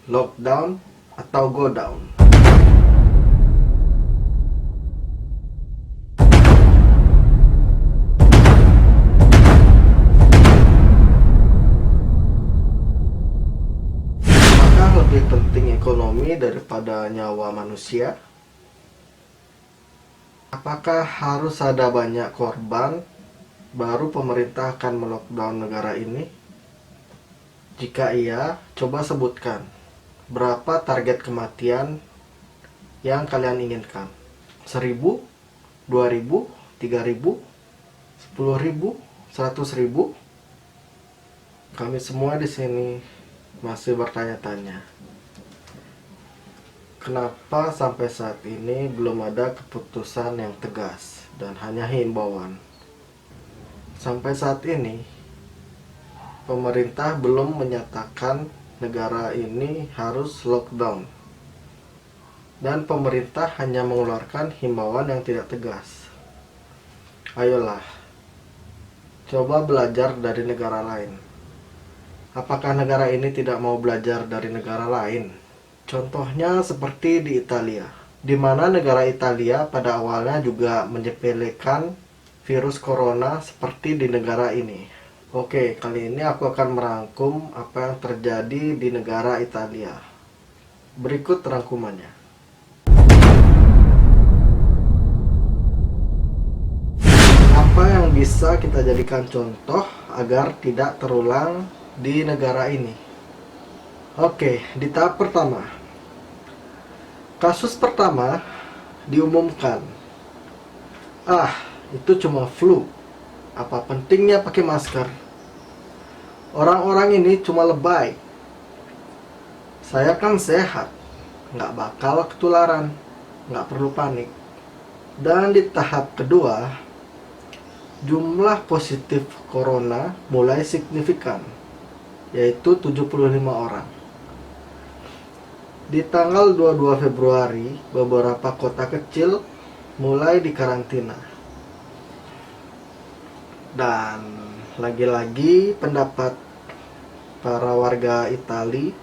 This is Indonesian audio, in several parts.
lockdown atau go down. Apakah lebih penting ekonomi daripada nyawa manusia? Apakah harus ada banyak korban baru pemerintah akan melockdown negara ini? Jika iya, coba sebutkan berapa target kematian yang kalian inginkan. 1000, 2000, 3000, 10.000, 100.000? Kami semua di sini masih bertanya-tanya. Kenapa sampai saat ini belum ada keputusan yang tegas dan hanya himbauan? Sampai saat ini, pemerintah belum menyatakan negara ini harus lockdown. Dan pemerintah hanya mengeluarkan himbauan yang tidak tegas. Ayolah, coba belajar dari negara lain. Apakah negara ini tidak mau belajar dari negara lain? Contohnya seperti di Italia, di mana negara Italia pada awalnya juga menyepelekan virus corona seperti di negara ini. Oke, kali ini aku akan merangkum apa yang terjadi di negara Italia. Berikut rangkumannya. Apa yang bisa kita jadikan contoh agar tidak terulang di negara ini? Oke, di tahap pertama. Kasus pertama diumumkan. Itu cuma flu. Apa pentingnya pakai masker? Orang-orang ini cuma lebay. Saya kan sehat, nggak bakal ketularan, nggak perlu panik. Dan di tahap kedua, jumlah positif corona mulai signifikan, yaitu 75 orang. Di tanggal 22 Februari, beberapa kota kecil mulai dikarantina. Dan lagi-lagi pendapat para warga Itali,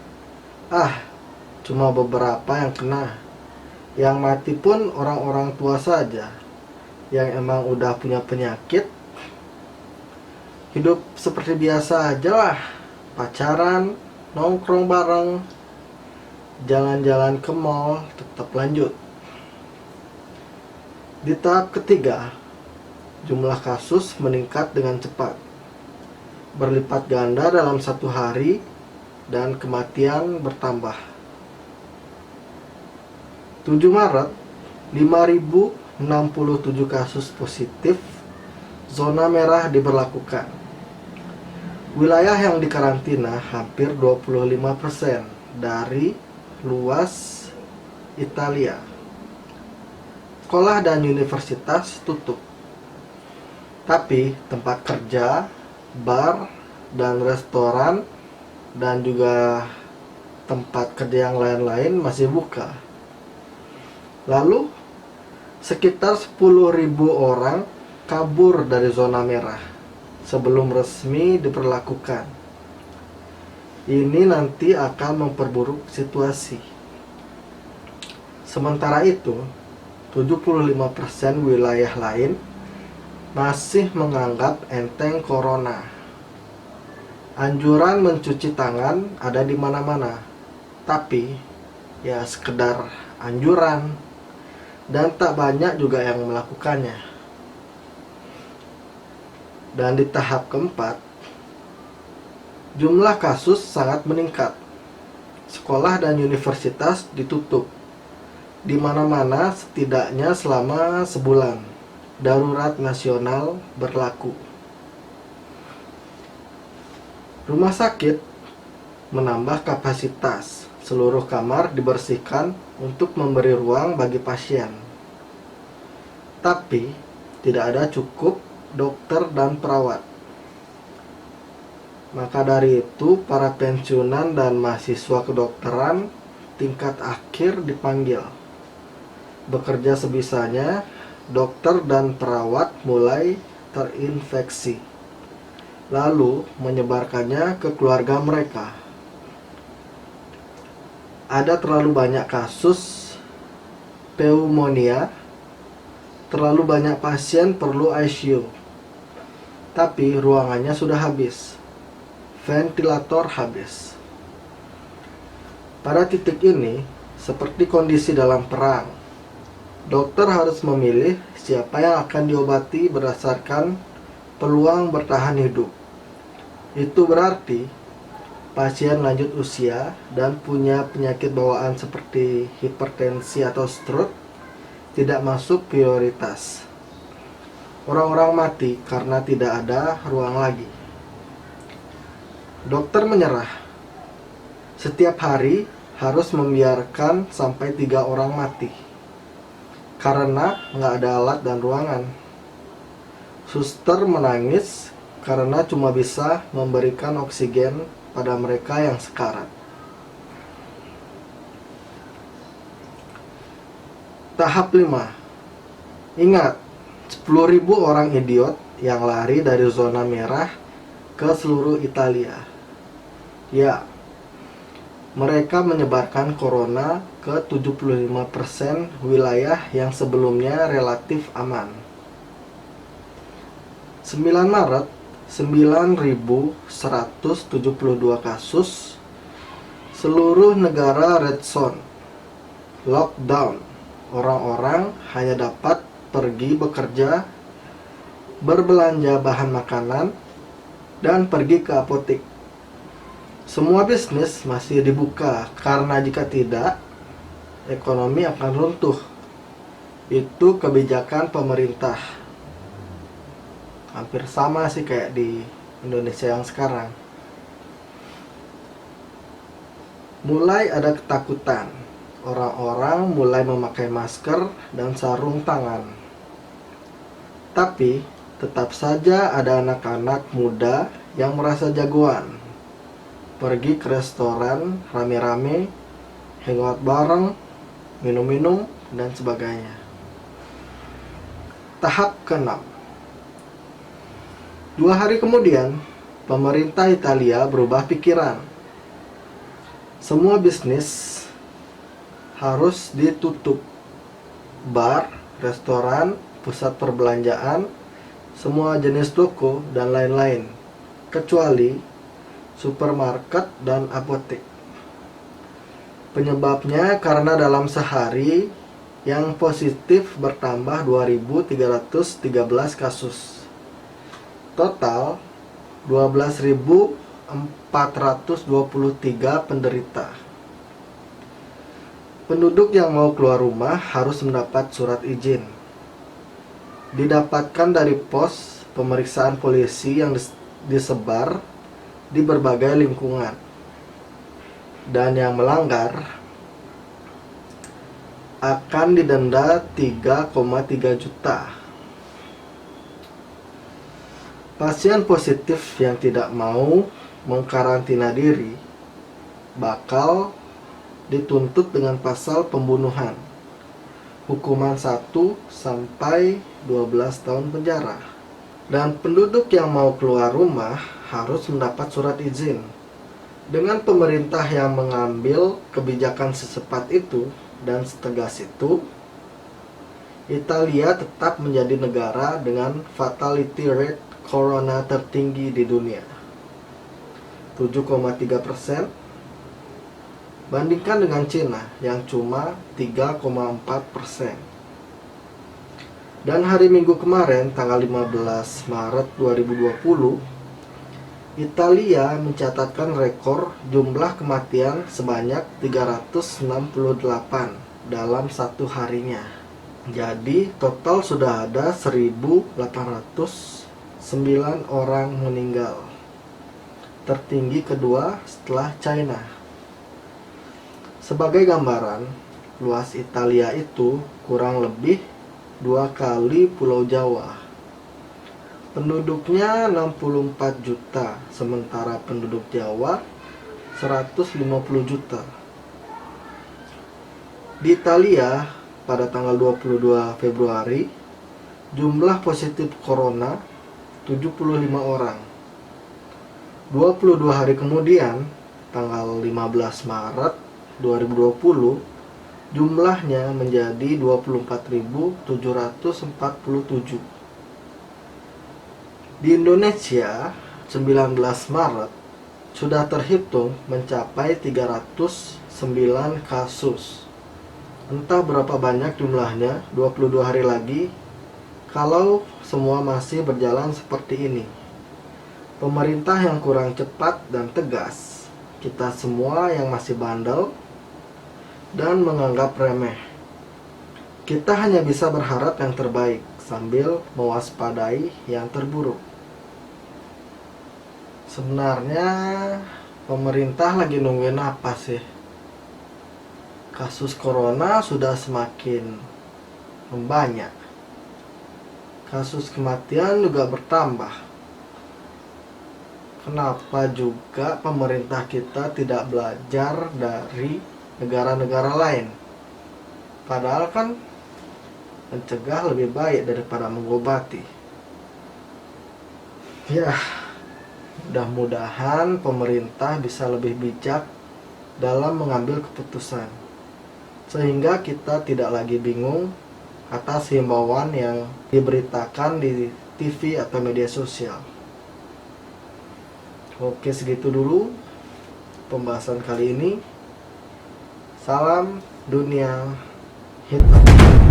cuma beberapa yang kena. Yang mati pun orang-orang tua saja, yang emang udah punya penyakit. Hidup seperti biasa aja lah, pacaran, nongkrong bareng, jalan-jalan ke mall tetap lanjut. Di tahap ketiga, jumlah kasus meningkat dengan cepat, berlipat ganda dalam satu hari, dan kematian bertambah. 7 Maret, 5.067 kasus positif, zona merah diberlakukan. Wilayah yang dikarantina hampir 25% dari luas Italia. Sekolah dan universitas tutup. Tapi tempat kerja, bar, dan restoran, dan juga tempat kerja yang lain-lain masih buka. Lalu, sekitar 10.000 orang kabur dari zona merah sebelum resmi diberlakukan. Ini nanti akan memperburuk situasi. Sementara itu, 75% wilayah lain masih menganggap enteng corona. Anjuran mencuci tangan ada di mana-mana, tapi ya sekedar anjuran, dan tak banyak juga yang melakukannya. Dan di tahap keempat, jumlah kasus sangat meningkat. Sekolah dan universitas ditutup di mana-mana setidaknya selama sebulan. Darurat nasional berlaku. Rumah sakit menambah kapasitas. Seluruh kamar dibersihkan untuk memberi ruang bagi pasien. Tapi tidak ada cukup dokter dan perawat. Maka dari itu, para pensiunan dan mahasiswa kedokteran tingkat akhir dipanggil. Bekerja sebisanya, dokter dan perawat mulai terinfeksi, lalu menyebarkannya ke keluarga mereka. ada terlalu banyak kasus pneumonia, terlalu banyak pasien perlu ICU, tapi ruangannya sudah habis, ventilator habis. Pada titik ini, seperti kondisi dalam perang, dokter harus memilih siapa yang akan diobati berdasarkan peluang bertahan hidup. Itu berarti pasien lanjut usia dan punya penyakit bawaan seperti hipertensi atau stroke tidak masuk prioritas. Orang-orang mati karena tidak ada ruang lagi. Dokter menyerah. Setiap hari harus membiarkan sampai 3 orang mati karena nggak ada alat dan ruangan. Suster menangis karena cuma bisa memberikan oksigen pada mereka yang sekarat. Tahap 5. Ingat, 10.000 orang idiot yang lari dari zona merah ke seluruh Italia. Ya, mereka menyebarkan corona ke 75% wilayah yang sebelumnya relatif aman. 9 Maret, 9.172 kasus, seluruh negara red zone, lockdown. Orang-orang hanya dapat pergi bekerja, berbelanja bahan makanan, dan pergi ke apotek. Semua bisnis masih dibuka karena jika tidak, ekonomi akan runtuh. Itu kebijakan pemerintah. Hampir sama sih kayak di Indonesia yang sekarang. Mulai ada ketakutan. Orang-orang mulai memakai masker dan sarung tangan. Tapi tetap saja ada anak-anak muda yang merasa jagoan. Pergi ke restoran rame-rame, hangout bareng, minum-minum, dan sebagainya. Tahap ke-6. 2 hari kemudian, pemerintah Italia berubah pikiran. Semua bisnis harus ditutup. Bar, restoran, pusat perbelanjaan, semua jenis toko, dan lain-lain. Kecuali supermarket dan apotek. Penyebabnya karena dalam sehari yang positif bertambah 2.313 kasus. Total 12.423 penderita. Penduduk yang mau keluar rumah harus mendapat surat izin. Didapatkan dari pos pemeriksaan polisi yang disebar di berbagai lingkungan, dan yang melanggar akan didenda 3,3 juta. Pasien positif yang tidak mau mengkarantina diri bakal dituntut dengan pasal pembunuhan, hukuman 1 sampai 12 tahun penjara. Dan penduduk yang mau keluar rumah harus mendapat surat izin. Dengan pemerintah yang mengambil kebijakan secepat itu dan setegas itu, Italia tetap menjadi negara dengan fatality rate corona tertinggi di dunia, 7,3%, bandingkan dengan Cina yang cuma 3,4%. Dan hari Minggu kemarin, tanggal 15 Maret 2020, Italia mencatatkan rekor jumlah kematian sebanyak 368 dalam satu harinya. Jadi total sudah ada 1.809 orang meninggal. Tertinggi kedua setelah China. Sebagai gambaran, luas Italia itu kurang lebih 2 kali Pulau Jawa. Penduduknya 64 juta, sementara penduduk Jawa 150 juta. Di Italia, pada tanggal 22 Februari, jumlah positif corona 75 orang. 22 hari kemudian, tanggal 15 Maret, 2020 jumlahnya menjadi 24.747. Di Indonesia, 19 Maret sudah terhitung mencapai 309 kasus. Entah berapa banyak jumlahnya 22 hari lagi kalau semua masih berjalan seperti ini. Pemerintah yang kurang cepat dan tegas, kita semua yang masih bandel dan menganggap remeh. Kita hanya bisa berharap yang terbaik sambil mewaspadai yang terburuk. Sebenarnya pemerintah lagi nungguin apa sih? Kasus corona sudah semakin membanyak. Kasus kematian juga bertambah. Kenapa juga pemerintah kita tidak belajar dari negara-negara lain? Padahal kan mencegah lebih baik daripada mengobati. Ya, mudah-mudahan pemerintah bisa lebih bijak dalam mengambil keputusan, sehingga kita tidak lagi bingung atas himbauan yang diberitakan di TV atau media sosial. Oke, segitu dulu pembahasan kali ini. Salam dunia hitam.